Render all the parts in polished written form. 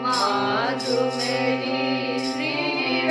माधु मेरी श्री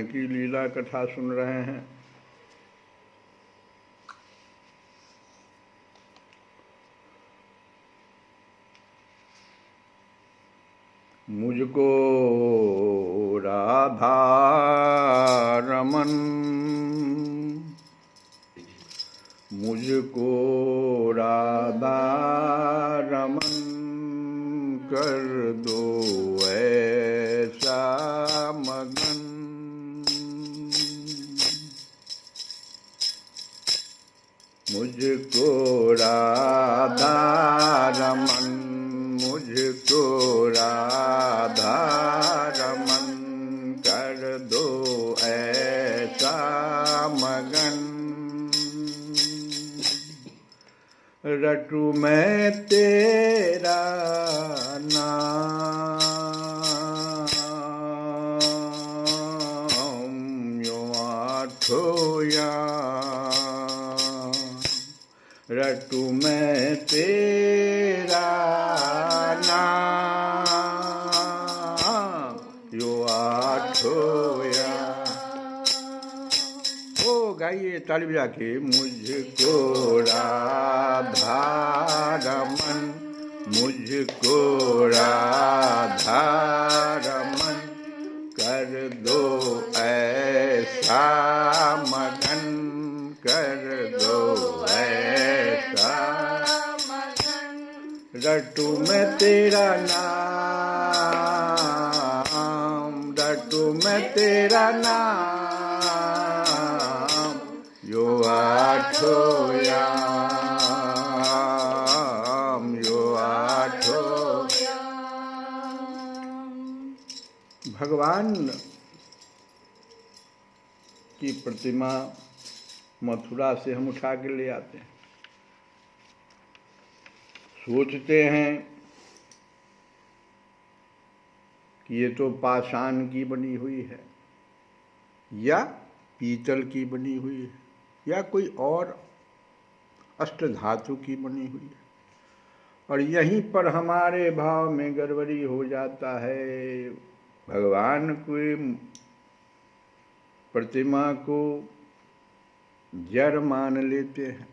की लीला कथा सुन रहे हैं। मुझको राधा रमन, मुझको राधा रमन कर दो ऐसा मगन। मुझको राधा रमन, मुझको राधा रमन कर दो ऐसा मगन। रटू मैं तेरा नाम यो आठों याम। रटू मैं तेरा नाम यो आठों याम। ओ गाइए ताली बजा के। मुझको राधा रमन, मुझको राधा रमन कर दो ऐसा मगन, कर दो ऐसा मगन। रटू मैं तेरा नाम, रटू मैं तेरा नाम यो आठों याम, यो आठों याम। भगवान की प्रतिमा मथुरा से हम उठा के ले आते हैं। सोचते हैं कि ये तो पाषाण की बनी हुई है या पीतल की बनी हुई है या कोई और अष्टधातु की बनी हुई है, और यहीं पर हमारे भाव में गड़बड़ी हो जाता है। भगवान की प्रतिमा को जड़ मान लेते हैं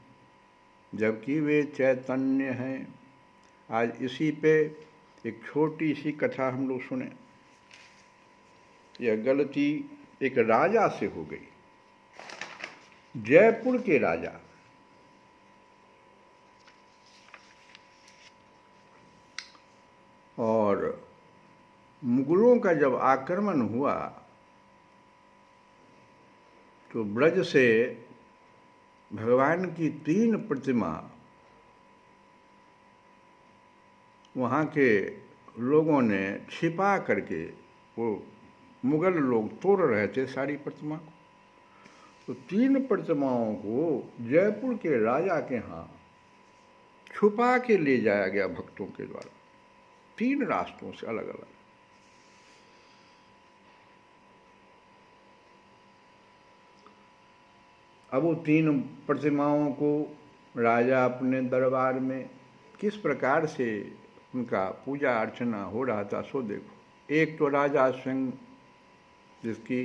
जबकि वे चैतन्य हैं। आज इसी पे एक छोटी सी कथा हम लोग सुने। यह गलती एक राजा से हो गई, जयपुर के राजा। और मुगलों का जब आक्रमण हुआ तो ब्रज से भगवान की 3 प्रतिमा वहाँ के लोगों ने छिपा करके, वो मुगल लोग तोड़ रहे थे सारी प्रतिमा को, तो 3 प्रतिमाओं को जयपुर के राजा के यहाँ छुपा के ले जाया गया भक्तों के द्वारा, 3 रास्तों से अलग अलग। अब वो 3 प्रतिमाओं को राजा अपने दरबार में किस प्रकार से उनका पूजा अर्चना हो रहा था सो देखो। एक तो राजा स्वयं जिसकी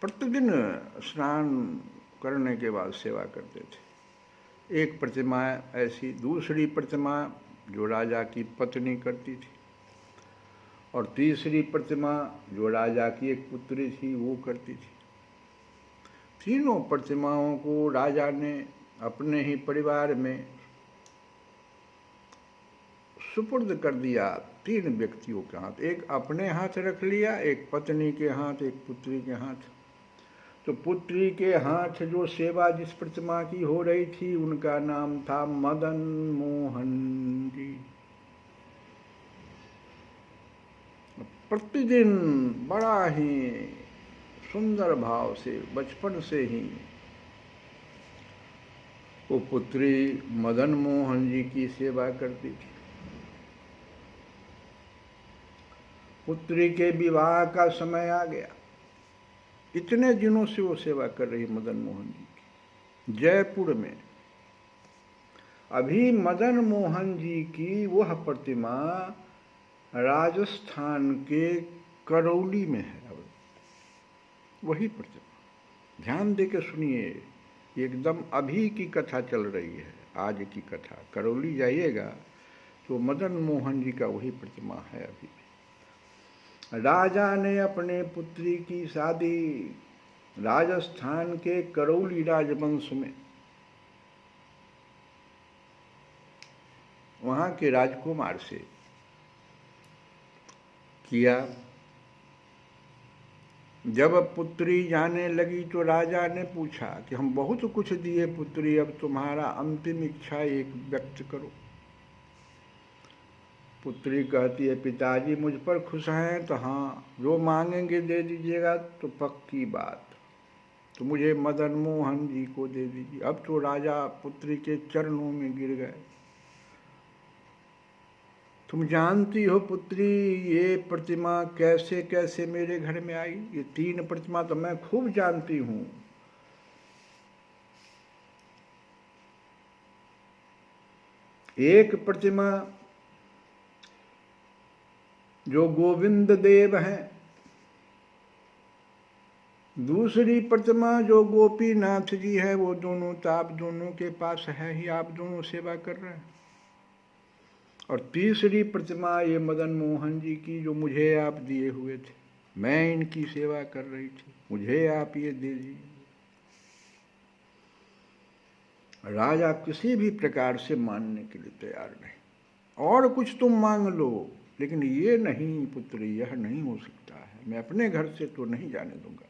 प्रतिदिन स्नान करने के बाद सेवा करते थे, एक प्रतिमा ऐसी, दूसरी प्रतिमा जो राजा की पत्नी करती थी, और तीसरी प्रतिमा जो राजा की एक पुत्री थी वो करती थी। तीनों प्रतिमाओं को राजा ने अपने ही परिवार में सुपुर्द कर दिया 3 व्यक्तियों के हाथ। एक अपने हाथ रख लिया, एक पत्नी के हाथ, एक पुत्री के हाथ। तो पुत्री के हाथ जो सेवा जिस प्रतिमा की हो रही थी उनका नाम था मदन मोहन जी। प्रतिदिन बड़ा ही सुंदर भाव से बचपन से ही वो पुत्री मदन मोहन जी की सेवा करती थी। पुत्री के विवाह का समय आ गया, इतने दिनों से वो सेवा कर रही मदन मोहन जी की जयपुर में। अभी मदन मोहन जी की वह प्रतिमा राजस्थान के करौली में है। वही प्रतिमा। ध्यान दे के सुनिए, एकदम अभी की कथा चल रही है, आज की कथा। करौली जाइएगा तो मदन मोहन जी का वही प्रतिमा है अभी भी। राजा ने अपने पुत्री की शादी राजस्थान के करौली राजवंश में, वहां के राजकुमार से किया। जब पुत्री जाने लगी तो राजा ने पूछा कि हम बहुत कुछ दिए पुत्री, अब तुम्हारा अंतिम इच्छा एक व्यक्त करो। पुत्री कहती है, पिताजी मुझ पर खुश हैं तो हाँ, जो मांगेंगे दे दीजिएगा तो पक्की बात, तो मुझे मदन मोहन जी को दे दीजिए। अब तो राजा पुत्री के चरणों में गिर गए। तुम जानती हो पुत्री, ये प्रतिमा कैसे कैसे मेरे घर में आई? ये 3 प्रतिमा तो मैं खूब जानती हूं। एक प्रतिमा जो गोविंद देव हैं, दूसरी प्रतिमा जो गोपीनाथ जी है, वो दोनों तो आप दोनों के पास है ही, आप दोनों सेवा कर रहे हैं। और तीसरी प्रतिमा ये मदन मोहन जी की, जो मुझे आप दिए हुए थे, मैं इनकी सेवा कर रही थी, मुझे आप ये दे दीजिए। राजा किसी भी प्रकार से मानने के लिए तैयार नहीं। और कुछ तुम मांग लो, लेकिन ये नहीं पुत्री, यह नहीं हो सकता है, मैं अपने घर से तो नहीं जाने दूंगा।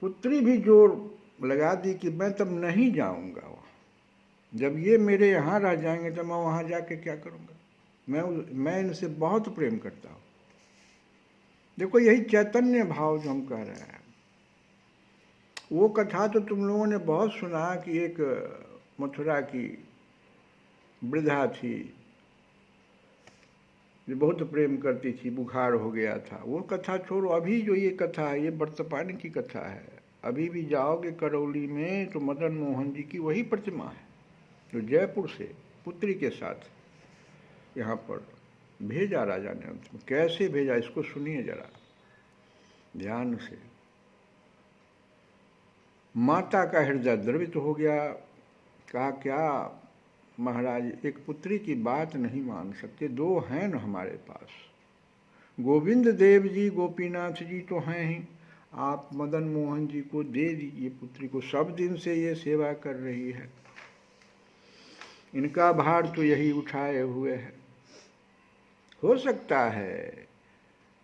पुत्री भी जोर लगा दी कि मैं तब नहीं जाऊंगा वहाँ, जब ये मेरे यहाँ रह जाएंगे तो मैं वहाँ जाके क्या करूँगा? मैं इनसे बहुत प्रेम करता हूँ। देखो, यही चैतन्य भाव जो हम कह रहे हैं। वो कथा तो तुम लोगों ने बहुत सुना कि एक मथुरा की वृद्धा थी जो बहुत प्रेम करती थी, बुखार हो गया था। वो कथा छोड़ो, अभी जो ये कथा है ये वर्तमान की कथा है। अभी भी जाओगे करौली में तो मदन मोहन जी की वही प्रतिमा है जो जयपुर से पुत्री के साथ यहाँ पर भेजा राजा ने। कैसे भेजा इसको सुनिए जरा ध्यान से। माता का हृदय द्रवित हो गया। कहा, क्या महाराज, एक पुत्री की बात नहीं मान सकते? 2 हैं न हमारे पास, गोविंद देव जी, गोपीनाथ जी तो हैं ही, आप मदन मोहन जी को दे दीजिए पुत्री को, सब दिन से ये सेवा कर रही है, इनका भार तो यही उठाए हुए है। हो सकता है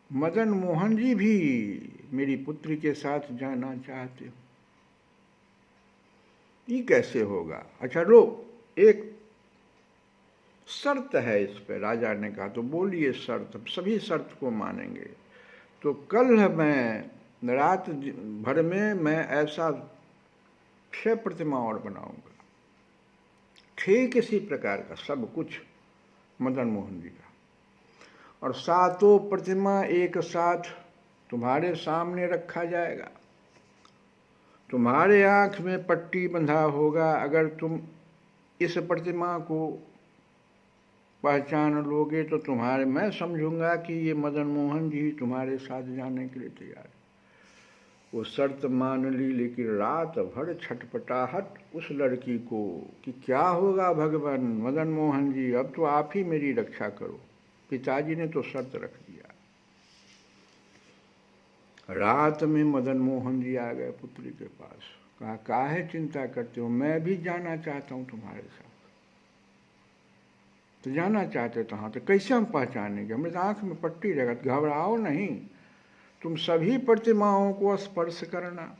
मदन मोहन जी भी मेरी पुत्री के साथ जाना चाहते हो। ये कैसे होगा? अच्छा लो, एक शर्त है इस पे। राजा ने कहा, तो बोलिए शर्त, सभी शर्त को मानेंगे। तो कल मैं रात भर में मैं ऐसा 6 प्रतिमा और बनाऊंगा, ठीक इसी प्रकार का, सब कुछ मदन मोहन जी का। और 7 प्रतिमा एक साथ तुम्हारे सामने रखा जाएगा। तुम्हारे आंख में पट्टी बंधा होगा। अगर तुम इस प्रतिमा को पहचान लोगे तो मैं समझूंगा कि ये मदन मोहन जी तुम्हारे साथ जाने के लिए तैयार है। वो शर्त मान ली, लेकिन रात भर छटपटाहट उस लड़की को कि क्या होगा भगवान, मदन मोहन जी अब तो आप ही मेरी रक्षा करो। पिताजी ने तो शर्त रख दिया। रात में मदन मोहन जी आ गए पुत्री के पास। कहा, काहे चिंता करते हो, मैं भी जाना चाहता हूँ तुम्हारे साथ। तो जाना चाहते तो हाँ, तो कैसे हम पहचानेंगे? हमारे आंख में पट्टी रहेगा। घबराओ नहीं, तुम सभी प्रतिमाओं को स्पर्श करना।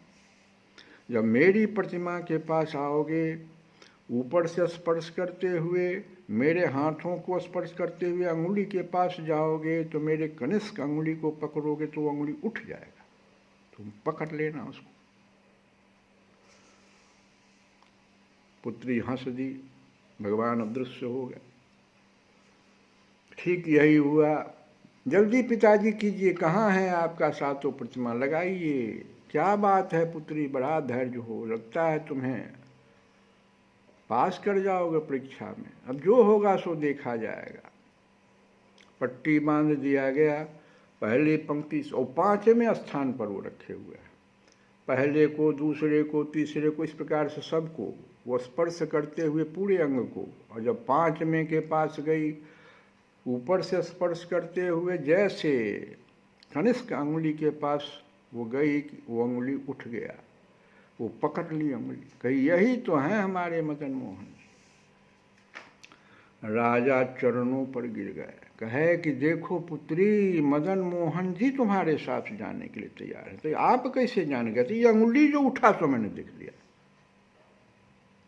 जब मेरी प्रतिमा के पास आओगे, ऊपर से स्पर्श करते हुए, मेरे हाथों को स्पर्श करते हुए अंगुली के पास जाओगे, तो मेरे कनिष्क अंगुली को पकड़ोगे तो अंगुली उठ जाएगा, तुम पकड़ लेना उसको। पुत्री हंस दी, भगवान अदृश्य हो गए। ठीक यही हुआ। जल्दी पिताजी कीजिए, कहाँ है आपका 7 प्रतिमा, लगाइए। क्या बात है पुत्री, बड़ा धैर्य हो, लगता है तुम्हें पास कर जाओगे परीक्षा में। अब जो होगा सो देखा जाएगा। पट्टी बांध दिया गया पहले पंक्ति और 5वें स्थान पर वो रखे हुए हैं। पहले को, दूसरे को, तीसरे को, इस प्रकार से सबको वो स्पर्श करते हुए पूरे अंग को। और जब 5वें के पास गई, ऊपर से स्पर्श करते हुए जैसे कनिष्क अंगुली के पास वो गई, वो अंगुली उठ गया, वो पकड़ ली अंगुली, कही यही तो हैं हमारे मदन मोहन। राजा चरणों पर गिर गए, कहे कि देखो पुत्री, मदन मोहन जी तुम्हारे साथ जाने के लिए तैयार है। तो आप कैसे जान गए? तो ये अंगुली जो उठा तो मैंने देख लिया,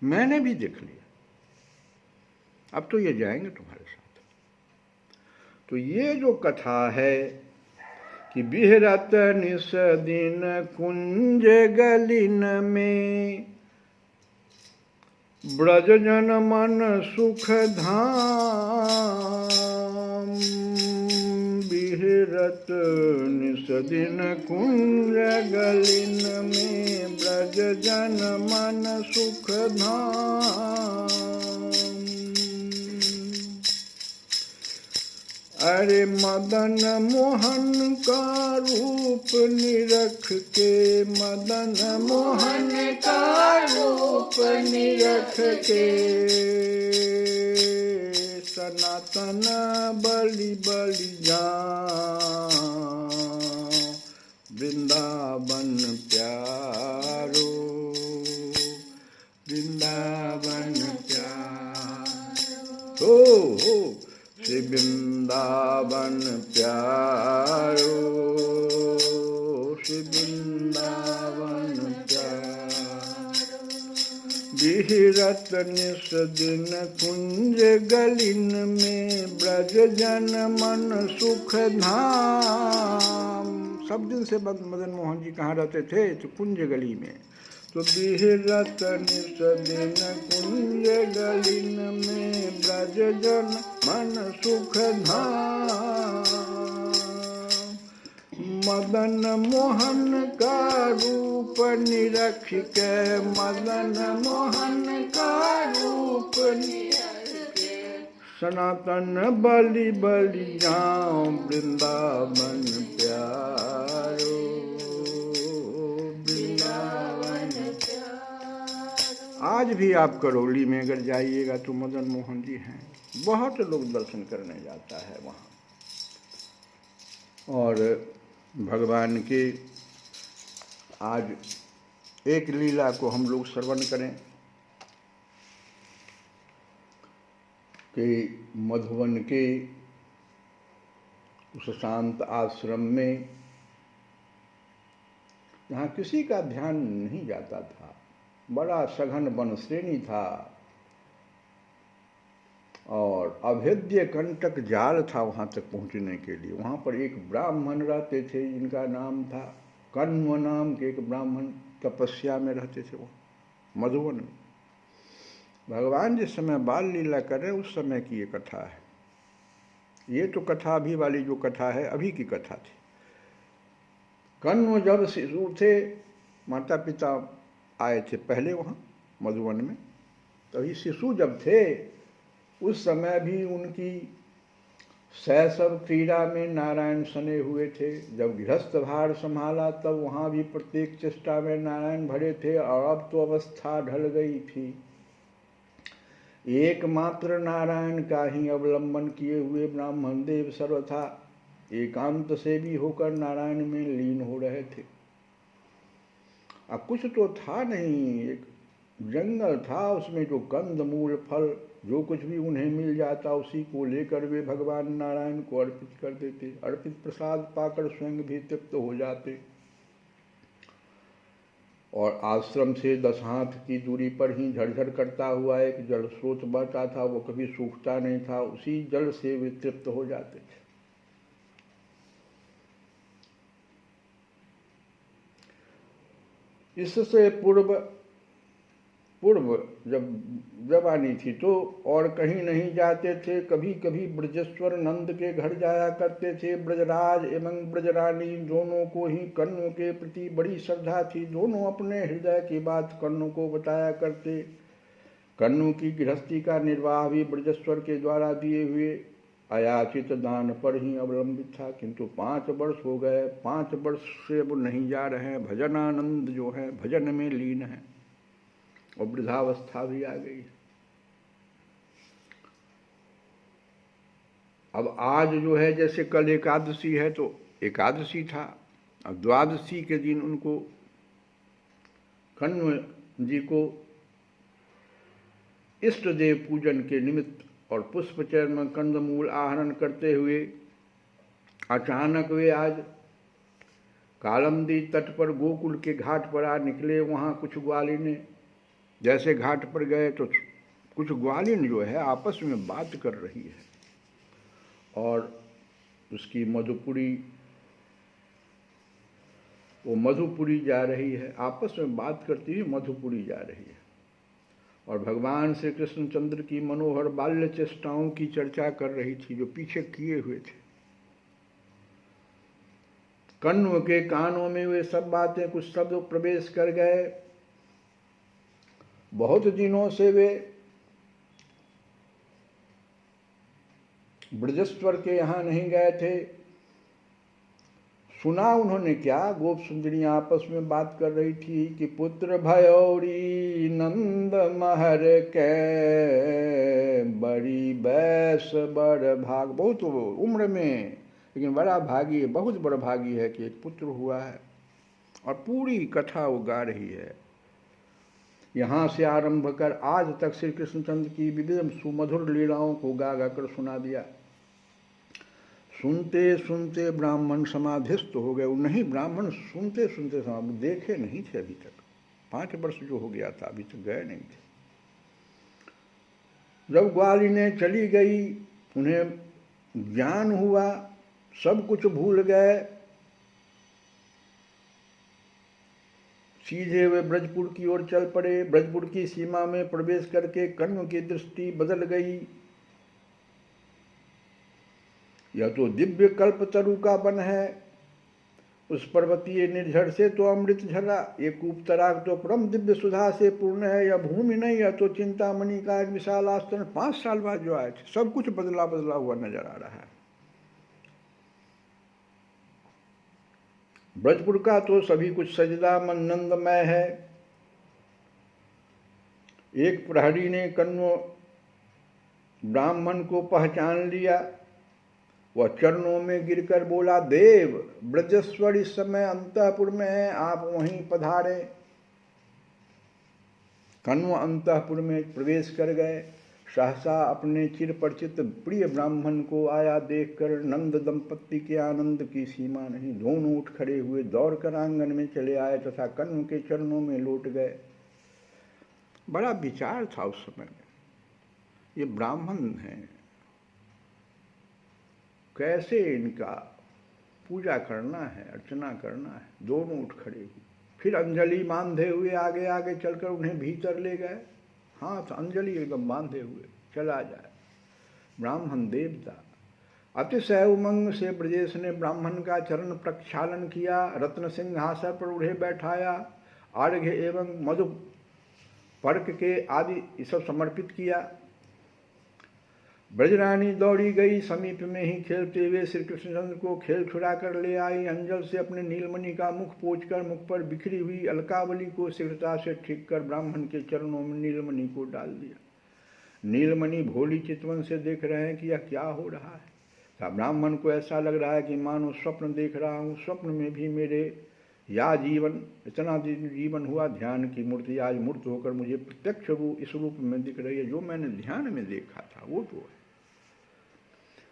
मैंने भी देख लिया, अब तो ये जाएंगे तुम्हारे साथ। तो ये जो कथा है कि बिहरत निस दिन कुंज गलिन में, ब्रज जन मन सुख धाम। बिहरत निस दिन कुंज गलिन में, ब्रज जन मन सुख धाम। अरे मदन मोहन का रूप निरख के, मदन मोहन का रूप निरख के, सनातन बलि बलि जाऊं, वृंदावन प्यारो, वृंदावन प्यारो, हो श्री वृंदावन प्यारो, श्री वृंदावन प्यारो। बिहरत निस दिन कुंज गलिन में, ब्रज जन मन सुख धाम। सब दिन से मदन मोहन जी कहाँ रहते थे? तो कुंज गली में। तो बिहरत निस दिन कुंज गलिन में, ब्रज जन मन सुख धाम। मदन मोहन का रूप निरख के, मदन मोहन का रूप निरख के, सनातन बलि बलि जाऊं, वृंदावन प्यारो, वृंदावन प्यारो। आज भी आप करौली में अगर जाइएगा तो मदन मोहन जी हैं, बहुत लोग दर्शन करने जाता है वहाँ। और भगवान के आज एक लीला को हम लोग श्रवण करें कि मधुवन के उस शांत आश्रम में, जहाँ किसी का ध्यान नहीं जाता था, बड़ा सघन वन श्रेणी था और अभेद्य कंटक जाल था वहाँ तक पहुँचने के लिए। वहाँ पर एक ब्राह्मण रहते थे जिनका नाम था कण्व नाम के एक ब्राह्मण, तपस्या में रहते थे वो मधुवन में। भगवान जिस समय बाल लीला कर रहे उस समय की ये कथा है। ये तो कथा अभी वाली जो कथा है अभी की कथा थी। कण्व जब शिशु थे, माता पिता आए थे पहले वहाँ मधुवन में, तभी शिशु जब थे उस समय भी उनकी शैशव क्रीड़ा में नारायण सने हुए थे। जब गृहस्थ भार संभाला तब वहाँ भी प्रत्येक चेष्टा में नारायण भरे थे। और अब तो अवस्था ढल गई थी, एकमात्र नारायण का ही अवलंबन किए हुए ब्राह्मण देव सर्वथा एकांत से भी होकर नारायण में लीन हो रहे थे। अब कुछ तो था नहीं, एक जंगल था, उसमें जो कंद मूल फल जो कुछ भी उन्हें मिल जाता उसी को लेकर वे भगवान नारायण को अर्पित कर देते। अर्पित प्रसाद पाकर स्वयं भी तृप्त हो जाते। और आश्रम से 10 हाथ की दूरी पर ही झरझर करता हुआ एक जल स्रोत बहता था, वो कभी सूखता नहीं था, उसी जल से वे तृप्त हो जाते थे। इससे पूर्व जब आनी थी तो और कहीं नहीं जाते थे। कभी कभी ब्रजेश्वर नंद के घर जाया करते थे। ब्रजराज एवं ब्रजरानी दोनों को ही कण्व के प्रति बड़ी श्रद्धा थी। दोनों अपने हृदय की बात कण्व को बताया करते। कण्व की गृहस्थी का निर्वाह भी ब्रजेश्वर के द्वारा दिए हुए अयाचित दान पर ही अवलंबित था, किंतु 5 वर्ष हो गए, 5 वर्ष से वो नहीं जा रहे हैं। भजनानंद जो है भजन में लीन है और वृद्धावस्था भी आ गई। अब आज जो है जैसे कल एकादशी है तो एकादशी था, अब द्वादशी के दिन उनको कण्व जी को इष्ट देव पूजन के निमित्त और पुष्पचरण में कंदमूल आहरण करते हुए अचानक वे आज कालंदी तट पर गोकुल के घाट पर आ निकले। वहाँ कुछ ग्वालिनें जैसे घाट पर गए तो कुछ ग्वालिन जो है आपस में बात कर रही है और उसकी मधुपुरी, वो मधुपुरी जा रही है, आपस में बात करती हुई मधुपुरी जा रही है और भगवान श्री कृष्णचंद्र की मनोहर बाल्य चेष्टाओं की चर्चा कर रही थी जो पीछे किए हुए थे। कण्व के कानों में वे सब बातें कुछ शब्द प्रवेश कर गए। बहुत दिनों से वे ब्रजेश्वर के यहाँ नहीं गए थे। सुना उन्होंने क्या, गोप सुंदरियां आपस में बात कर रही थी कि पुत्र भयोरी नंद महर के बड़ी बैस बड़ भाग, बहुत उम्र में लेकिन बड़ा भागी है, बहुत बड़ा भागी है कि एक पुत्र हुआ है। और पूरी कथा वो गा रही है, यहाँ से आरंभ कर आज तक श्री कृष्णचंद्र की विविध सुमधुर लीलाओं को गा गा कर सुना दिया। सुनते सुनते ब्राह्मण समाधिस्थ हो गए। नहीं, ब्राह्मण सुनते सुनते देखे नहीं थे अभी तक, 5 वर्ष जो हो गया था अभी तक गए नहीं थे। जब ग्वालिनें चली गई उन्हें ज्ञान हुआ, सब कुछ भूल गए। सीधे वे ब्रजपुर की ओर चल पड़े। ब्रजपुर की सीमा में प्रवेश करके कण्व की दृष्टि बदल गई। यह तो दिव्य कल्पतरु का वन है, उस पर्वतीय निर्झर से तो अमृत झरा, ये कूपतराग तो परम दिव्य सुधा से पूर्ण है। यह भूमि नहीं, यह तो चिंतामणि का एक विशाल आस्तन। 5 साल बाद जो आए थे सब कुछ बदला बदला हुआ नजर आ रहा है। ब्रजपुर का तो सभी कुछ सजदा मनंदमय है। एक प्रहरी ने कण्व ब्राह्मण को पहचान लिया। वह चरणों में गिरकर बोला, देव ब्रजेश्वर इस समय अंतःपुर में है, आप वहीं पधारे। कण्व अंतःपुर में प्रवेश कर गए। सहसा अपने चिर परिचित प्रिय ब्राह्मण को आया देखकर नंद दंपत्ति के आनंद की सीमा नहीं। दोनों उठ खड़े हुए दौड़कर आंगन में चले आए तथा कण्व के चरणों में लौट गए। बड़ा विचार था उस समय में, ये ब्राह्मण हैं, कैसे इनका पूजा करना है, अर्चना करना है। दोनों उठ खड़े हुए, फिर अंजलि बांधे हुए आगे आगे चलकर उन्हें भीतर ले गए। हाथ अंजलि एकदम बांधे हुए चला जाए। ब्राह्मण देवता अतिशय उमंग से ब्रजेश ने ब्राह्मण का चरण प्रक्षालन किया, रत्न सिंहासन पर उन्हें बैठाया, अर्घ्य एवं मधु पर्क के आदि सब समर्पित किया। ब्रजरानी दौड़ी गई, समीप में ही खेलते हुए श्री कृष्णचंद्र को खेल छुड़ा कर ले आई। अंजल से अपने नीलमणि का मुख पोंछकर मुख पर बिखरी हुई अलकावली को शीघ्रता से ठीक कर ब्राह्मण के चरणों में नीलमणि को डाल दिया। नीलमणि भोली चितवन से देख रहे हैं कि यह क्या हो रहा है। ब्राह्मण को ऐसा लग रहा है कि मानो स्वप्न देख रहा हूँ। स्वप्न में भी मेरे या जीवन इतना जीवन हुआ, ध्यान की मूर्ति आज मूर्त होकर मुझे प्रत्यक्ष रूप इस रूप में दिख रही है। जो मैंने ध्यान में देखा था वो तो है।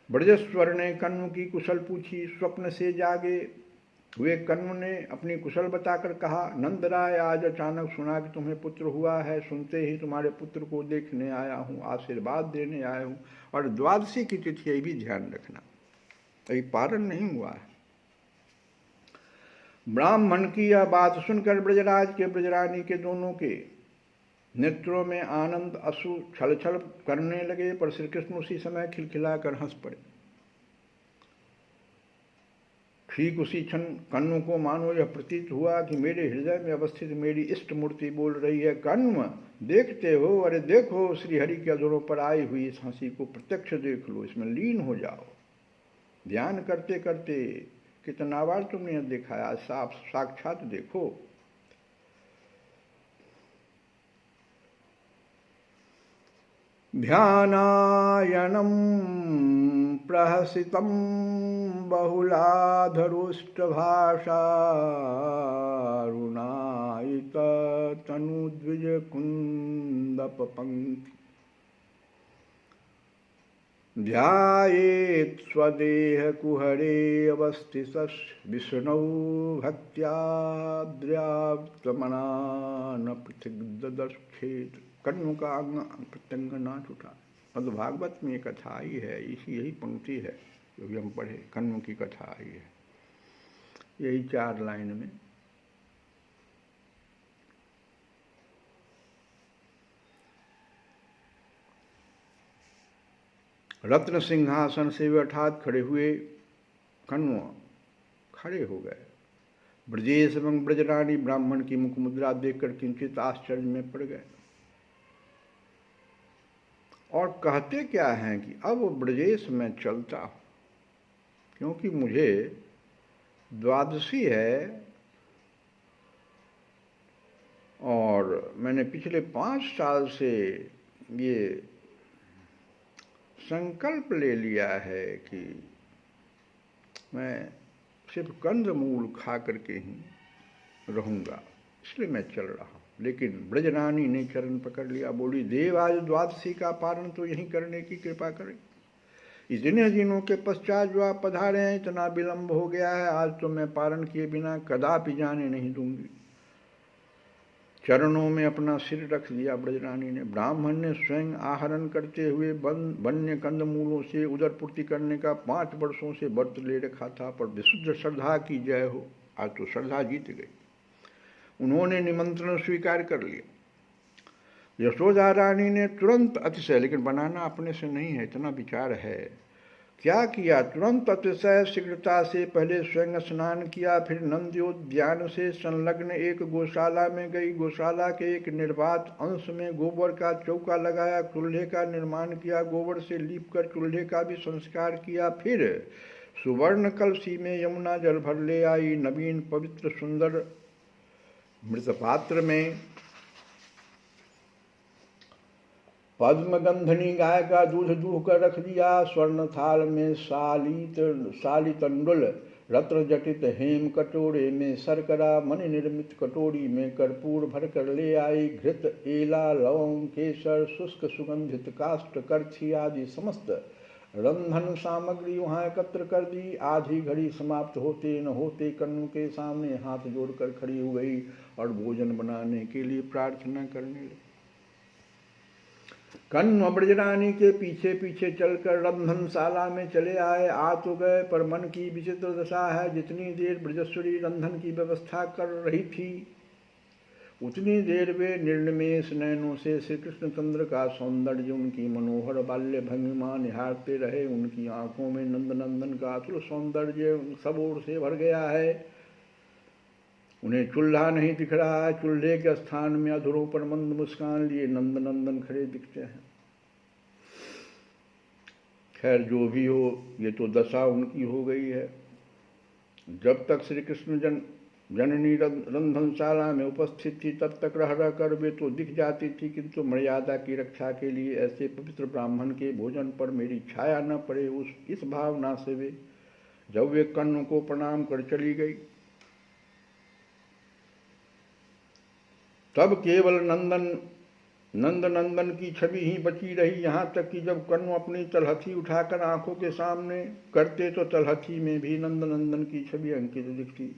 ब्रजेश्वर ने कण्व की कुशल पूछी। स्वप्न से जागे हुए कण्व ने अपनी कुशल बताकर कहा, नंदराय आज अचानक सुना कि तुम्हें पुत्र हुआ है। सुनते ही तुम्हारे पुत्र को देखने आया हूँ, आशीर्वाद देने आया हूँ। और द्वादशी की तिथि ये भी ध्यान रखना, अभी पारण नहीं हुआ है। ब्राह्मण की यह बात सुनकर ब्रजराज के ब्रजरानी के दोनों के नेत्रों में आनंद अश्रु छल छल करने लगे, पर श्री कृष्ण उसी समय खिलखिलाकर हंस पड़े। ठीक उसी क्षण कण्व को मानो यह प्रतीत हुआ कि मेरे हृदय में अवस्थित मेरी इष्ट मूर्ति बोल रही है, कण्व देखते हो, अरे देखो, श्रीहरि के अधरों पर आई हुई इस हंसी को प्रत्यक्ष देख लो, इसमें लीन हो जाओ। ध्यान करते करते कितना बार तुमने देखा है, आज साक्षात देखो। ध्यानायनं प्रहसितं बहुलाधरोष्टभाषारुणायिततनुद्विजकुन्दपपङ्क्ति ध्यायेत् स्वदेहकुहरे अवस्थितः विष्णौ भक्त्याद्र्याप्तमना न पृथग्ददर्शेत्। कण्व का अंग प्रत्यंग नाच उठा। भागवत में कथा आई है, यही पंक्ति है जो भी हम पढ़े, कण्व की कथा आई है, यही 4 लाइन में। रत्न सिंहासन से वे अर्थात खड़े हुए कण्व खड़े हो गए। ब्रजेश एवं ब्रजरानी ब्राह्मण की मुख मुद्रा देखकर किंचित आश्चर्य में पड़ गए और कहते क्या हैं कि अब ब्रजेश में चलता हूँ, क्योंकि मुझे द्वादशी है और मैंने पिछले 5 साल से ये संकल्प ले लिया है कि मैं सिर्फ कंदमूल खा करके ही रहूँगा, इसलिए मैं चल रहा हूँ। लेकिन ब्रजरानी ने चरण पकड़ लिया, बोली, देव आज द्वादशी का पारण तो यहीं करने की कृपा करें। इतने दिनों के पश्चात जो आप पधारे हैं, इतना विलंब हो गया है, आज तो मैं पारण किए बिना कदापि जाने नहीं दूंगी। चरणों में अपना सिर रख दिया ब्रजरानी ने। ब्राह्मण ने स्वयं आहरण करते हुए वन्य कंदमूलों से उदरपूर्ति करने का 5 वर्षों से व्रत ले रखा था, पर विशुद्ध श्रद्धा की जय हो, आज तो श्रद्धा जीत गई। उन्होंने निमंत्रण स्वीकार कर लिया। यशोदा रानी ने तुरंत अतिशय, लेकिन बनाना अपने से नहीं है, इतना विचार है, क्या किया, तुरंत अतिशय शीघ्रता से पहले स्वयं स्नान किया, फिर नंद्योद्यान से संलग्न एक गौशाला में गई। गौशाला के एक निर्वात अंश में गोबर का चौका लगाया, चूल्हे का निर्माण किया, गोबर से लीप कर चूल्हे का भी संस्कार किया। फिर सुवर्ण कलशी में यमुना जल भर ले आई। नवीन पवित्र सुंदर मृतपात्र में पद्मगंधनी गाय का दूध दूह कर रख दिया। स्वर्ण थाल में सालितंडुल, रत्न जटित हेम कटोरे में शर्करा, मणि निर्मित कटोरी में कर्पूर भर कर ले आई। घृत, एला, लवंग, केसर, शुष्क सुगंधित काष्ठ, करछी आदि समस्त रंधन सामग्री वहां एकत्र कर दी। आधी घड़ी समाप्त होते न होते कण्व के सामने हाथ जोड़कर खड़ी हो गई और भोजन बनाने के लिए प्रार्थना करने लगी। कण्व ब्रजरानी के पीछे पीछे चलकर रंधनशाला में चले आए। आ तो गए, पर मन की विचित्र दशा है। जितनी देर ब्रजेश्वरी रंधन की व्यवस्था कर रही थी, उतनी देर वे निर्निमेष नयनों से श्री कृष्णचंद्र का सौंदर्य, उनकी मनोहर बाल्य भंगिमा निहारते रहे। उनकी आंखों में नंदनंदन का अतुल सौंदर्य सब ओर से भर गया है। उन्हें चूल्हा नहीं दिख रहा है, चूल्हे के स्थान में अधरों पर मंद मुस्कान लिए नंदनंदन खड़े दिखते हैं। खैर जो भी हो, ये तो दशा उनकी हो गई है। जब तक श्री कृष्ण जननी रंधनशाला में उपस्थित थी, तब तक रह रह कर वे तो दिख जाती थी, किंतु मर्यादा की रक्षा के लिए ऐसे पवित्र ब्राह्मण के भोजन पर मेरी छाया न पड़े, इस भावना से वे जब वे कण्व को प्रणाम कर चली गई, तब केवल नंदनंदन की छवि ही बची रही। यहाँ तक कि जब कण्व अपनी तलहथी उठाकर आंखों के सामने करते तो तलहथी में भी नंदनंदन की छवि अंकित दिखती।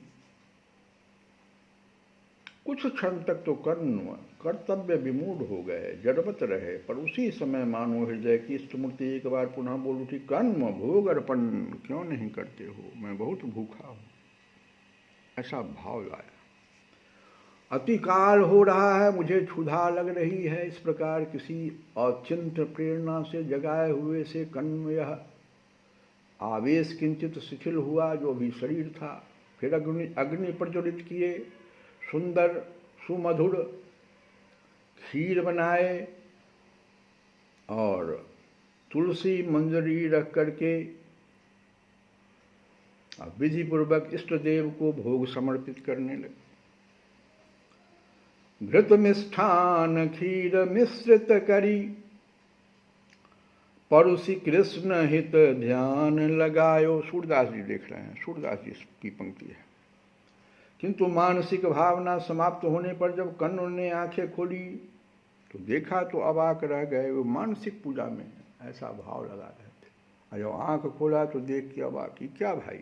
कुछ क्षण तक तो कण्व कर्तव्य विमूढ़ हो गए, जड़वत रहे, पर उसी समय मानो हृदय की स्तुति एक बार पुनः बोल उठी, कण्व भोग अर्पण क्यों नहीं करते हो, मैं बहुत भूखा हूँ। ऐसा भाव लाया। अति काल हो रहा है, मुझे क्षुधा लग रही है। इस प्रकार किसी अचिंत्य प्रेरणा से जगाए हुए से कण्व यह आवेश किंचित शिथिल हुआ, जो भी शरीर था। फिर अग्नि प्रज्वलित किए, सुंदर सुमधुर खीर बनाए और तुलसी मंजरी रख करके विधि पूर्वक इष्ट देव को भोग समर्पित करने लगे। घृत मिष्ठान खीर मिश्रित करी, परुषि कृष्ण हित ध्यान लगायो। सूरदास जी देख रहे हैं, सूरदास जी की पंक्ति है। किंतु मानसिक भावना समाप्त होने पर जब कर्ण ने आंखें खोली तो देखा तो अवाक रह गए। वो मानसिक पूजा में ऐसा भाव लगा रहे थे, और जब आंख खोला तो देख के अवाक की, क्या भाई?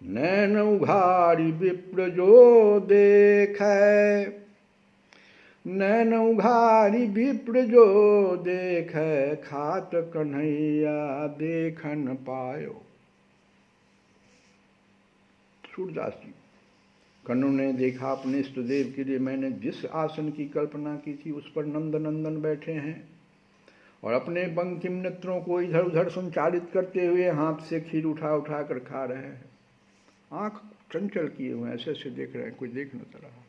नैन उघारी विप्र जो देखे, नैन उघारी विप्र जो देखे, खात कन्हैया देखन पायो। सूरदास जी, कन्नु ने देखा अपने इष्ट देव के लिए मैंने जिस आसन की कल्पना की थी उस पर नंद नंदन बैठे हैं और अपने बंकिम नेत्रों को इधर उधर संचालित करते हुए हाथ से खीर उठा उठा कर खा रहे हैं। आंख चंचल किए हुए ऐसे ऐसे देख रहे हैं, कोई देख न रहा।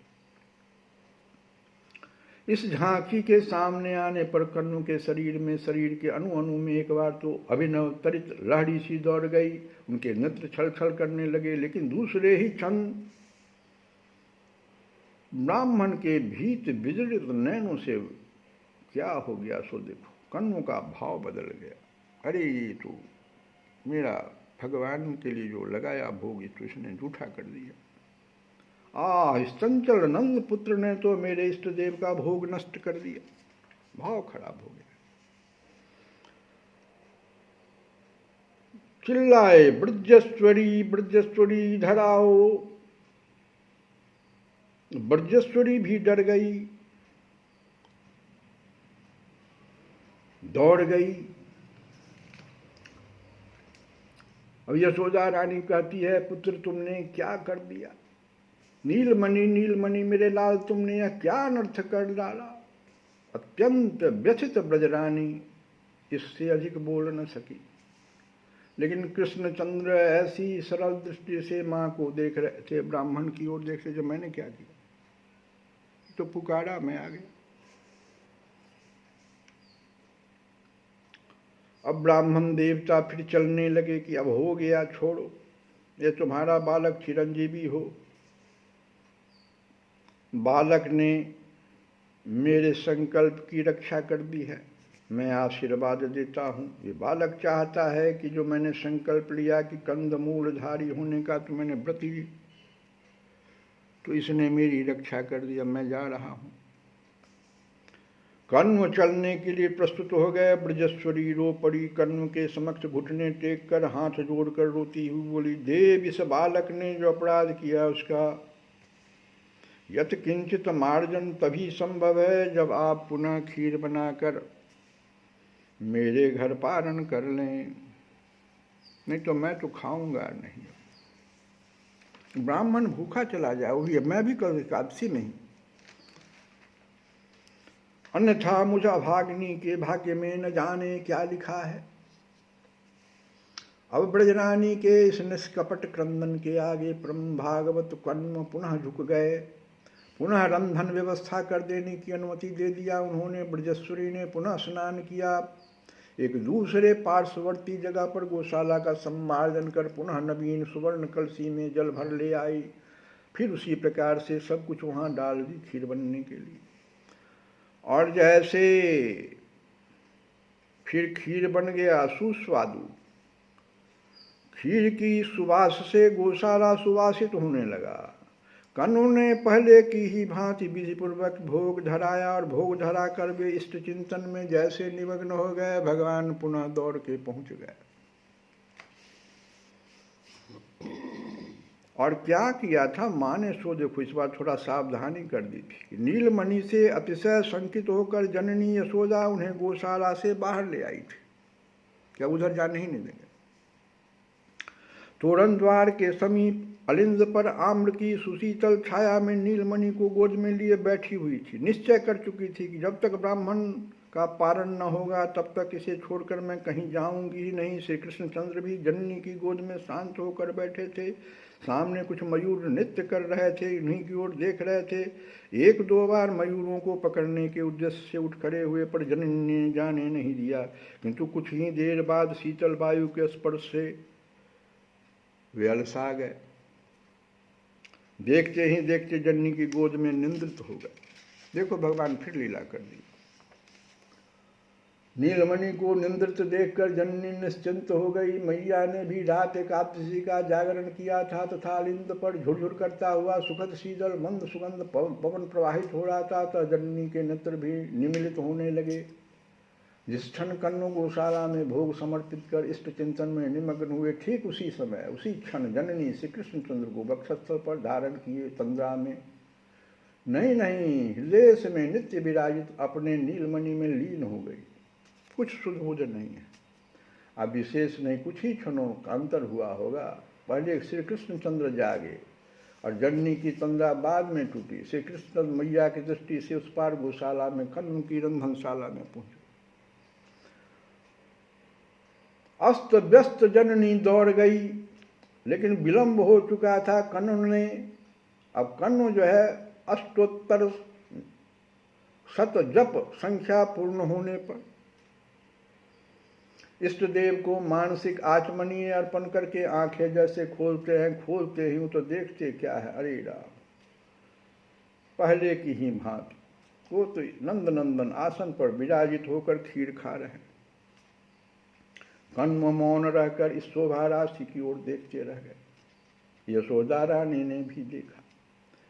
इस झांकी के सामने आने पर कन्नु के शरीर के अणु अणु में एक बार तो अभिनव तरित लहड़ी सी दौड़ गई, उनके नेत्र छल छल करने लगे। लेकिन दूसरे ही क्षण ब्राह्मण के भीत विजड़ित नैनों से क्या हो गया सो देखो। कन्नु का भाव बदल गया। अरे ये तो मेरा भगवान के लिए जो लगाया भोग तो इसने झूठा कर दिया। इस चंचल नंद पुत्र ने तो मेरे इष्ट देव का भोग नष्ट कर दिया। भाव खराब हो गया। चिल्लाए, ब्रजेश्वरी ब्रजेश्वरी धराओ। ब्रजेश्वरी भी डर गई, दौड़ गई। अब यशोदा रानी कहती है, पुत्र तुमने क्या कर दिया? नीलमणि नीलमणि मेरे लाल, तुमने यह क्या अनर्थ कर डाला? अत्यंत व्यथित ब्रजरानी इससे अधिक बोल न सकी। लेकिन कृष्णचंद्र ऐसी सरल दृष्टि से मां को देख रहे थे, ब्राह्मण की ओर देख रहे, जो मैंने क्या किया? तो पुकारा, मैं आ गया। अब ब्राह्मण देवता फिर चलने लगे कि अब हो गया, छोड़ो, ये तुम्हारा बालक चिरंजीवी हो। बालक ने मेरे संकल्प की रक्षा कर दी है, मैं आशीर्वाद देता हूँ। ये बालक चाहता है कि जो मैंने संकल्प लिया कि कंदमूलधारी होने का, तो मैंने व्रत ली, तो इसने मेरी रक्षा कर दिया, मैं जा रहा हूँ। कन्व चलने के लिए प्रस्तुत हो गए। ब्रजेश्वरी रो पड़ी, कन्व के समक्ष घुटने टेक कर हाथ जोड़कर रोती हुई बोली, देव, इस बालक ने जो अपराध किया उसका यत किंचित मार्जन तभी संभव है जब आप पुनः खीर बनाकर मेरे घर पारण कर लें, नहीं तो मैं तो खाऊंगा नहीं। ब्राह्मण भूखा चला जाए, वही मैं भी कर एकादशी नहीं, अन्यथा मुझा भाग्नि के भाग्य में न जाने क्या लिखा है। अब ब्रजरानी के इस निष्कपट क्रंदन के आगे परम भागवत कन्व पुनः झुक गए। पुनः रंधन व्यवस्था कर देने की अनुमति दे दिया उन्होंने। ब्रजेश्वरी ने पुनः स्नान किया, एक दूसरे पार्श्ववर्ती जगह पर गौशाला का सम्मार्जन कर पुनः नवीन सुवर्ण कलसी में जल भर ले आई। फिर उसी प्रकार से सब कुछ वहाँ डाल दी खीर बनने के लिए। और जैसे फिर खीर बन गया सुस्वादु, खीर की सुवास से गौशाला सुवासित होने लगा। कन्व ने पहले की ही भांति विधि पूर्वक भोग धराया और भोग धरा कर वे इष्ट चिंतन में जैसे निमग्न हो गए, भगवान पुनः दौड़ के पहुंच गए। और क्या किया था माँ ने, सो देखो, इस बार थोड़ा सावधानी कर दी थी। नीलमणि से अतिशय शंकित होकर जननी यशोदा उन्हें गौशाला से बाहर ले आई थी, क्या उधर जाने ही नहीं देंगे। तोरण द्वार के समीप अलिंद पर आम्र की सुशीतल छाया में नीलमणि को गोद में लिए बैठी हुई थी। निश्चय कर चुकी थी कि जब तक ब्राह्मण का पारण न होगा तब तक इसे छोड़कर मैं कहीं जाऊंगी ही नहीं। श्री कृष्णचंद्र भी जननी की गोद में शांत होकर बैठे थे। सामने कुछ मयूर नृत्य कर रहे थे, इन्हीं की ओर देख रहे थे। एक दो बार मयूरों को पकड़ने के उद्देश्य से उठ खड़े हुए, पर जननी ने जाने नहीं दिया। किंतु कुछ ही देर बाद शीतल वायु के स्पर्श से वे अलसा गए। देखते ही देखते जननी की गोद में निंद्रित हो गए। देखो भगवान फिर लीला कर दी। नीलमणि को निंद्रित देखकर जननी निश्चिंत हो गई। मैया ने भी रात एकादशी का जागरण किया था तथा लिंद पर झुरझुर करता हुआ सुखद शीतल मंद सुगंध पवन प्रवाहित हो रहा था, तब जननी के नेत्र भी निमिलित होने लगे। जिस क्षण कन्नों गौशाला में भोग समर्पित कर इष्ट चिंतन में निमग्न हुए, ठीक उसी समय उसी क्षण जननी श्री कृष्णचंद्र को वक्षस्थल पर धारण किए तंद्रा में नहीं हृदय में नित्य विराजित अपने नीलमणि में लीन हो गई। कुछ सुधोजन नहीं है, अब विशेष नहीं, कुछ ही क्षणों का अंतर हुआ होगा। पहले श्री कृष्णचंद्र जागे और जननी की तंद्रा बाद में टूटी। श्री कृष्ण मैया की दृष्टि से उस पार गौशाला में कन्न की रंधनशाला में पहुंचे। अस्त व्यस्त जननी दौड़ गई, लेकिन विलंब हो चुका था। कन्न जो है अष्टोत्तर शत जप संख्या पूर्ण होने पर इष्ट देव को मानसिक आचमनीय अर्पण करके आंखें जैसे खोलते हैं, खोलते ही तो देखते क्या है, अरे राम, पहले की ही भांति वो तो नंद नंदन आसन पर विराजित होकर खीर खा रहे हैं। कन्व मौन रहकर इस शोभा राशि की ओर देखते रह गए। यशोदा रानी ने भी देखा,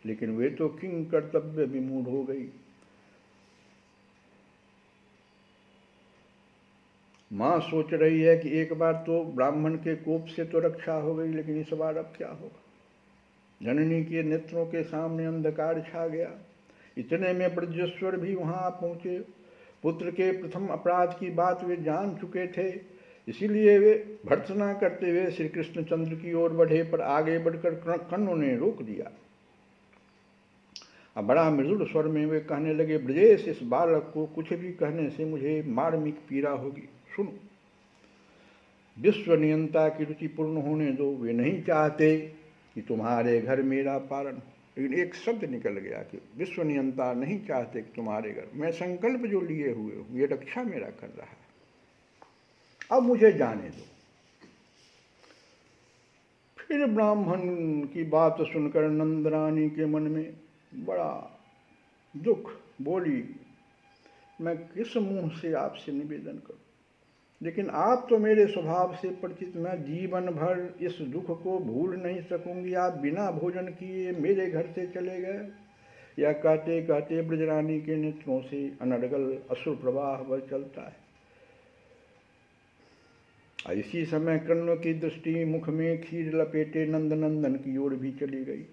लेकिन वे तो किंग कर्तव्य विमूढ़ हो गई। माँ सोच रही है कि एक बार तो ब्राह्मण के कोप से तो रक्षा हो गई, लेकिन इस बार अब क्या होगा। जननी के नेत्रों के सामने अंधकार छा गया। इतने में ब्रजेश्वर भी वहां पहुंचे। पुत्र के प्रथम अपराध की बात वे जान चुके थे, इसीलिए वे भर्त्सना करते हुए श्री कृष्णचंद्र की ओर बढ़े, पर आगे बढ़कर कन्नों ने रोक दिया। अब बड़ा मृदुल स्वर में वे कहने लगे, ब्रजेश, इस बालक को कुछ भी कहने से मुझे मार्मिक पीड़ा होगी। सुनो, विश्व नियंता की रुचि पूर्ण होने दो। वे नहीं चाहते कि तुम्हारे घर मेरा पारण हो, लेकिन एक शब्द निकल गया कि विश्व नियंता नहीं चाहते कि तुम्हारे घर, मैं संकल्प जो लिए हुए हूं ये रक्षा मेरा कर रहा है, अब मुझे जाने दो। फिर ब्राह्मण की बात सुनकर नंदरानी के मन में बड़ा दुख। बोली, मैं किस मुंह से आपसे निवेदन करूं, लेकिन आप तो मेरे स्वभाव से परिचित, मैं जीवन भर इस दुख को भूल नहीं सकूंगी। आप बिना भोजन किए मेरे घर से चले गए। या कहते कहते ब्रजरानी के नेत्रों से अनर्गल असुर प्रवाह बह चलता है। इसी समय कर्ण की दृष्टि मुख में खीर लपेटे नंदनंदन की ओर भी चली गई।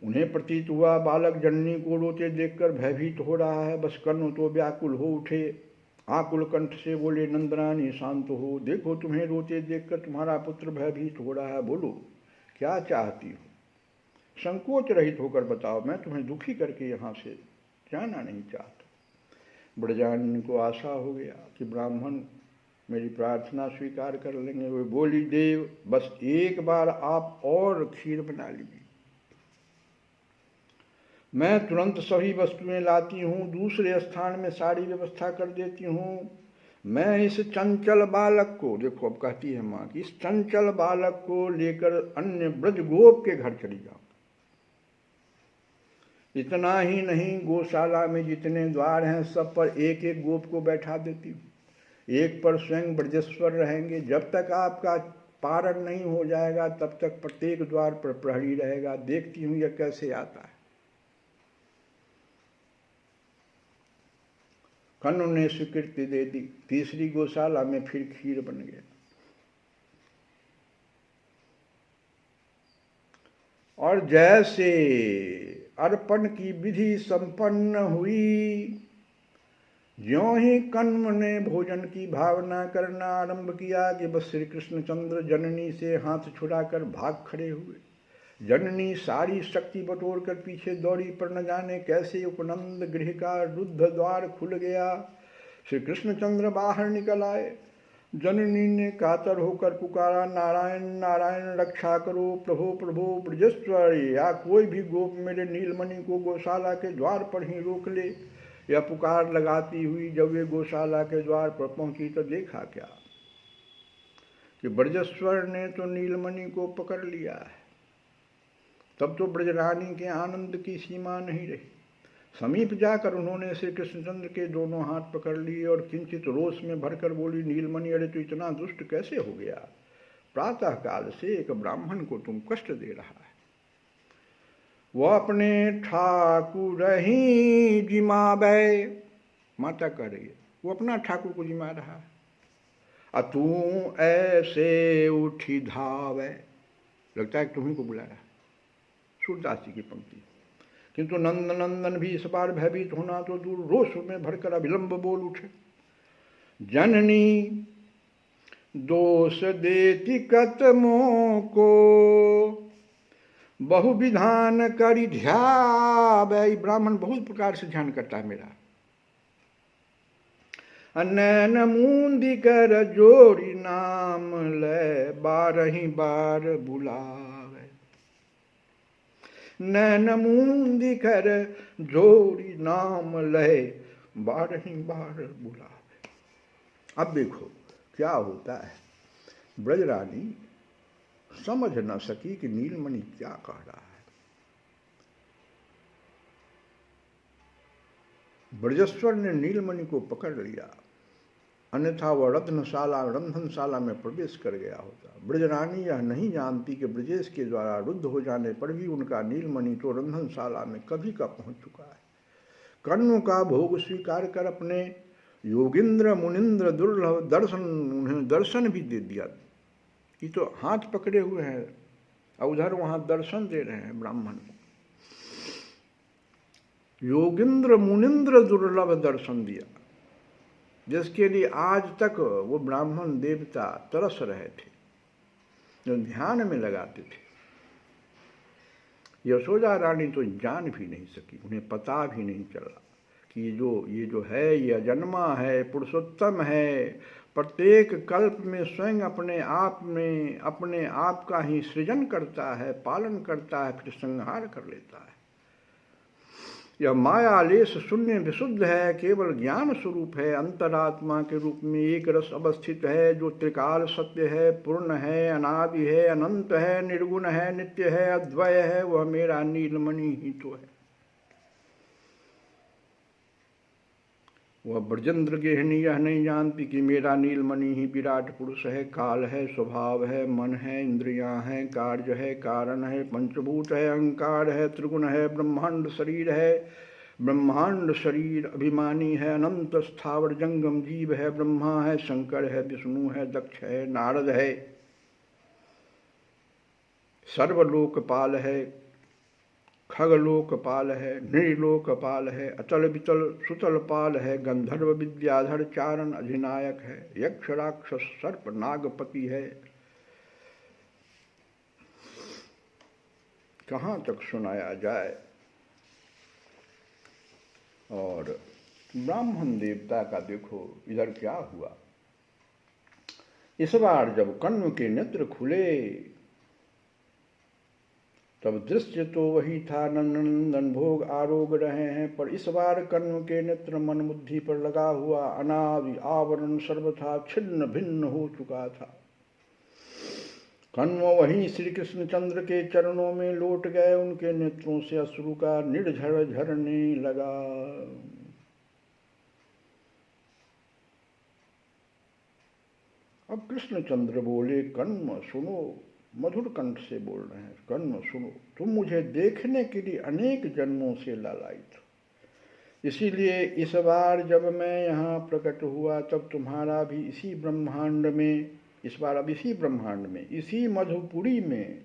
उन्हें प्रतीत हुआ बालक जननी को रोते देखकर भयभीत हो रहा है। बस कर्ण तो व्याकुल हो उठे, आकुल कंठ से बोले, नंदरानी शांत हो, देखो तुम्हें रोते देखकर तुम्हारा पुत्र भयभीत हो रहा है, बोलो क्या चाहती हो, संकोच रहित होकर बताओ, मैं तुम्हें दुखी करके यहाँ से जाना नहीं चाहता। ब्रजानन को आशा हो गया कि ब्राह्मण मेरी प्रार्थना स्वीकार कर लेंगे। वे बोली, देव, बस एक बार आप और खीर बना लीजिए, मैं तुरंत सभी वस्तुएं लाती हूँ, दूसरे स्थान में सारी व्यवस्था कर देती हूँ। मैं इस चंचल बालक को, देखो अब कहती है माँ कि इस चंचल बालक को लेकर अन्य ब्रज गोप के घर चली जाऊँ। इतना ही नहीं, गौशाला में जितने द्वार हैं सब पर एक एक गोप को बैठा देती हूँ। एक पर स्वयं ब्रजेश्वर रहेंगे। जब तक आपका पारण नहीं हो जाएगा तब तक प्रत्येक द्वार पर प्रहरी रहेगा। देखती हूँ यह कैसे आता है। कर्ण ने स्वीकृति दे दी। तीसरी गौशाला में फिर खीर बन गया। और जैसे अर्पण की विधि संपन्न हुई, ज्यों ही कण्व ने भोजन की भावना करना आरंभ किया कि बस श्री कृष्णचंद्र जननी से हाथ छुड़ाकर भाग खड़े हुए। जननी सारी शक्ति बटोर कर पीछे दौड़ी, पर न जाने कैसे उपनंद गृह का रुद्ध द्वार खुल गया। श्री कृष्णचंद्र बाहर निकल आए। जननी ने कातर होकर पुकारा, नारायण नारायण रक्षा करो, प्रभो प्रभो ब्रजेश्वर, या कोई भी गोप मेरे नीलमणि को गौशाला के द्वार पर ही रोक ले। यह पुकार लगाती हुई जब वे गौशाला के द्वार पर पहुंची तो देखा क्या कि ब्रजेश्वर ने तो नीलमणि को पकड़ लिया है। तब तो ब्रजरानी के आनंद की सीमा नहीं रही। समीप जाकर उन्होंने श्री कृष्णचंद्र के दोनों हाथ पकड़ लिए और किंचित रोष में भरकर बोली, नीलमणि, अरे तो इतना दुष्ट कैसे हो गया? प्रातः काल से एक ब्राह्मण को तुम कष्ट दे रहा है। वह अपने ठाकुर ही जिमावे, माता कह रही है, वो अपना ठाकुर को जिमा रहा है। अतू ऐसे उठी धावे, लगता है तुम्ही को बुला रहा है। सूरदास जी की पंक्ति। किंतु नंदनंदन भी इस बार भयभीत होना तो दूर, रोष में भरकर अविलंब बोल उठे, जननी दोष देती कतमों को, बहु विधान करी ध्यावे। ब्राह्मण बहुत प्रकार से ध्यान करता है मेरा। नैन मूंदी कर जोड़ी नाम ले, बारही बार बुलावे। नैन मूंदी कर जोड़ी नाम ले, बारही बार बुलावे। अब देखो क्या होता है। ब्रजरानी समझ न सकी कि नीलमणि क्या कह रहा है। ब्रजेश्वर ने नीलमणि को पकड़ लिया, अन्यथा वह रंधनशाला में प्रवेश कर गया होता। ब्रजरानी यह नहीं जानती कि ब्रजेश के द्वारा रुद्ध हो जाने पर भी उनका नीलमणि तो रंधनशाला में कभी का पहुंच चुका है। कर्ण का भोग स्वीकार कर अपने योगिंद्र मुनिंद्र दुर्लभ दर्शन, उन्हें दर्शन भी दे दिया। ये तो हाथ पकड़े हुए हैं और उधर वहां दर्शन दे रहे हैं ब्राह्मण को। योगिंद्र मुनिंद्र दुर्लभ दर्शन दिया, जिसके लिए आज तक वो ब्राह्मण देवता तरस रहे थे, जो ध्यान में लगाते थे। यशोदा रानी तो जान भी नहीं सकी, उन्हें पता भी नहीं चला कि ये जो है ये अजन्मा है, पुरुषोत्तम है, प्रत्येक कल्प में स्वयं अपने आप का ही सृजन करता है, पालन करता है, फिर संहार कर लेता है। यह मायालेश शून्य विशुद्ध है, केवल ज्ञान स्वरूप है, अंतरात्मा के रूप में एक रस अवस्थित है, जो त्रिकाल सत्य है, पूर्ण है, अनादि है, अनंत है, निर्गुण है, नित्य है, अद्वय है। वह मेरा नीलमणि ही तो है। वह ब्रजेंद्र गेहनी यह नहीं जानती कि मेरा नीलमणि ही विराट पुरुष है, काल है, स्वभाव है, मन है, इंद्रियां हैं, कार्य है, कारण है, पंचभूत है, अहंकार है, त्रिगुण है, ब्रह्मांड शरीर है, ब्रह्मांड शरीर अभिमानी है, अनंत स्थावर जंगम जीव है, ब्रह्मा है, शंकर है, विष्णु है, दक्ष है, नारद है, सर्वलोकपाल है, खगलोकपाल है, नृलोकपाल है, अचल विचल सुतल पाल है, गंधर्व विद्याधर चारण अधिनायक है, यक्ष राक्षस सर्प नागपति है। कहाँ तक सुनाया जाए। और ब्राह्मण देवता का देखो इधर क्या हुआ। इस बार जब कण्व के नेत्र खुले तब दृश्य तो वही था, नंदन भोग आरोग रहे हैं, पर इस बार कण्व के नेत्र मन बुद्धि पर लगा हुआ अनादि आवरण सर्वथा छिन्न भिन्न हो चुका था। कण्व वहीं श्री कृष्णचंद्र के चरणों में लौट गए, उनके नेत्रों से अश्रु का निर्झर झरने लगा। अब कृष्णचंद्र बोले, कण्व सुनो, मधुर कंठ से बोल रहे हैं, कण्व सुनो, तुम मुझे देखने के लिए अनेक जन्मों से लालायित हो, इसीलिए इस बार जब मैं यहाँ प्रकट हुआ तब तुम्हारा भी इसी ब्रह्मांड में, इस बार अब इसी ब्रह्मांड में, इसी मधुपुरी में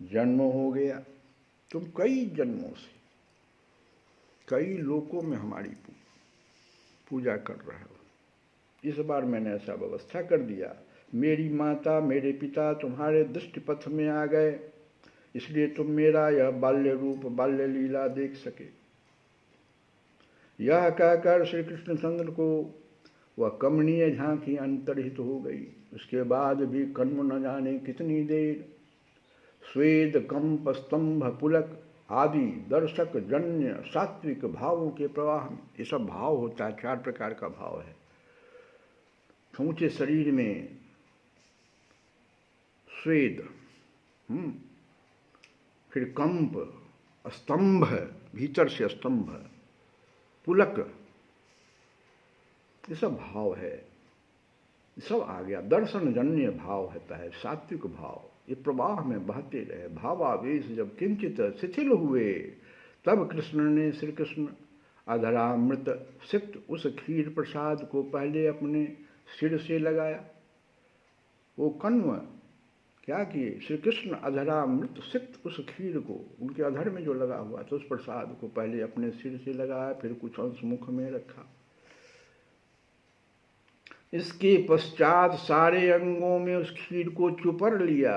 जन्म हो गया। तुम कई जन्मों से कई लोकों में हमारी पूजा कर रहे हो। इस बार मैंने ऐसा व्यवस्था कर दिया, मेरी माता मेरे पिता तुम्हारे दृष्टि पथ में आ गए, इसलिए तुम मेरा यह बाल्य रूप बाल्य लीला देख सके। यह कहकर श्री कृष्णचंद्र को वह कमनीय झांकी अंतर्हित हो गई। उसके बाद भी कण्व न जाने कितनी देर स्वेद कंप स्तंभ पुलक आदि दर्शक जन्य सात्विक भावों के प्रवाह में, ये सब भाव होता है, 4 प्रकार का भाव है। समूचे शरीर में स्वेद, फिर कंप, स्तंभ, भीतर से स्तंभ, पुलक, ये सब भाव है, ये सब आ गया। दर्शन जन्य भाव होता है, सात्विक भाव, ये प्रवाह में बहते रहे। भावावेश जब किंचित शिथिल हुए तब कृष्ण ने, श्री कृष्ण अधरामृत सिक्त उस क्षीर प्रसाद को पहले अपने सिर से लगाया। वो कण्व क्या किए, श्री कृष्ण अधरामृत सिक्त उस खीर को उनके अधर में जो लगा हुआ था उस प्रसाद को पहले अपने सिर से लगाया, फिर कुछ अंश मुख में रखा। इसके पश्चात सारे अंगों में उस खीर को चुपर लिया।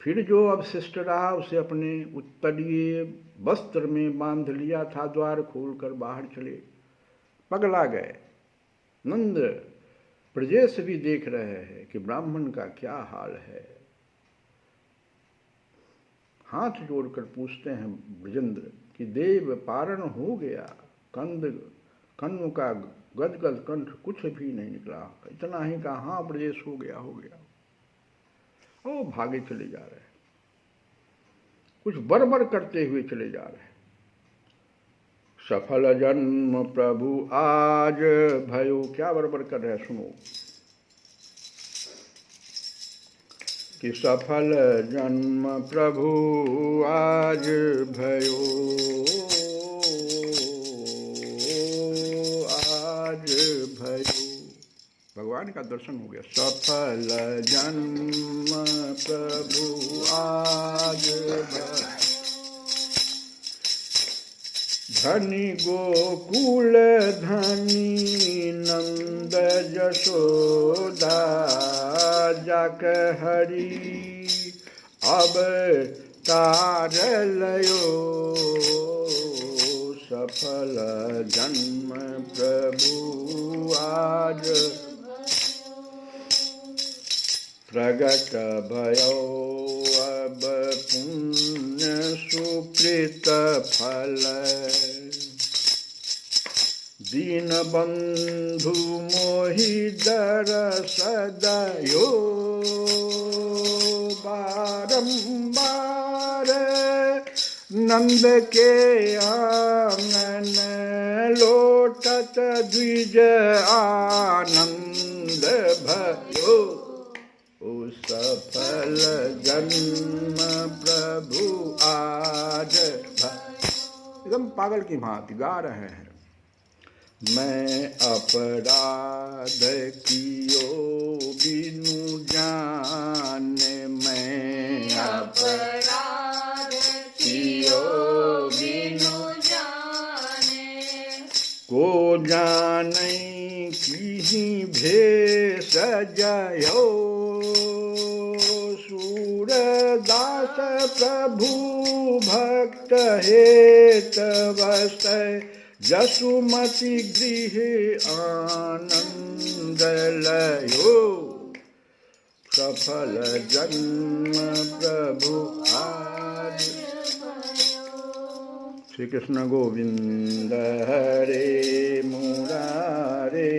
फिर जो अवशिष्ट रहा उसे अपने उत्तरीय वस्त्र में बांध लिया था। द्वार खोलकर बाहर चले, पगला गए। नंद ब्रजेश भी देख रहे हैं कि ब्राह्मण का क्या हाल है। हाथ जोड़कर पूछते हैं ब्रजेंद्र कि देव पारण हो गया। कण्व का गदगद कंठ कुछ भी नहीं निकला, इतना ही कहा हाँ ब्रजेश हो गया हो गया। ओ भागे चले जा रहे, कुछ बड़बड़ करते हुए चले जा रहे। सफल जन्म प्रभु आज भयो, क्या बड़बड़ कर रहे हैं सुनो। कि सफल जन्म प्रभु आज भयो, आज भयो। भगवान का दर्शन हो गया। सफल जन्म प्रभु आज भयो, धनी गोकुल धनी नंद जशोदा जाक हरि अब तार लयो। सफल जन्म प्रभु आज प्रगट भयो, अब पुण्य सुकृत फल। दीन बंधु मोहि दरस दयो, बारंबार नंद के आंगन लोटत द्विज आनंद भयो। ओ सफल जन्म प्रभु आज, एकदम पागल की भांति गा रहे हैं। मैं अपराध कियो बिनु जाने, मैं अपराध कियो बिनु जाने। को जानै किहि भेष जयो, सूरदास प्रभु भक्त हेत बसै। जसुमति गृह आनंद लयो, सफल जन्म प्रभु आज। श्री कृष्ण गोविंद हरे मुरारे।